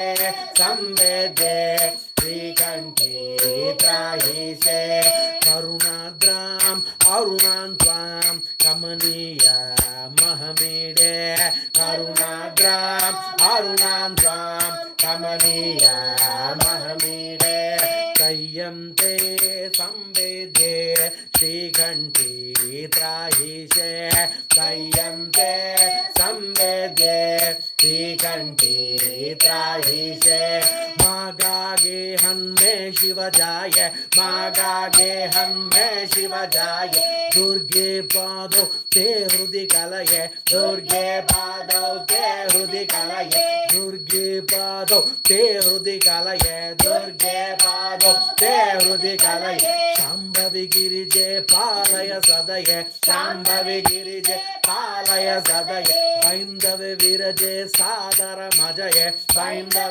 संवेदे श्रीकण्ठी त्राहीशे करुणाद्रां अरुणां त्वां कमनीया महमीडे करुणाद्रां अरुणां त्वां कमनीया महमीडे कय्यन्ते संवेदे श्रीकण्ठी त्राहीशे कय्यन्ते संवेदे श्रीकण्ठी त्राहीशे मागागे हन्मे शिवजाय मागागे हन्मे शिवजाय दुर्गे पादौ ते हृदि कलये दुर्गे पादौ ते हृदि कलये दुर्गे पादौ ते हृदि कलये दुर्गे पादौ ते हृदि कलये शाम्भवी गिरिजे पालय सदये शाम्भवी गिरिजे पालय सदये बैन्दवे विरजे सादर मजये बैन्दवे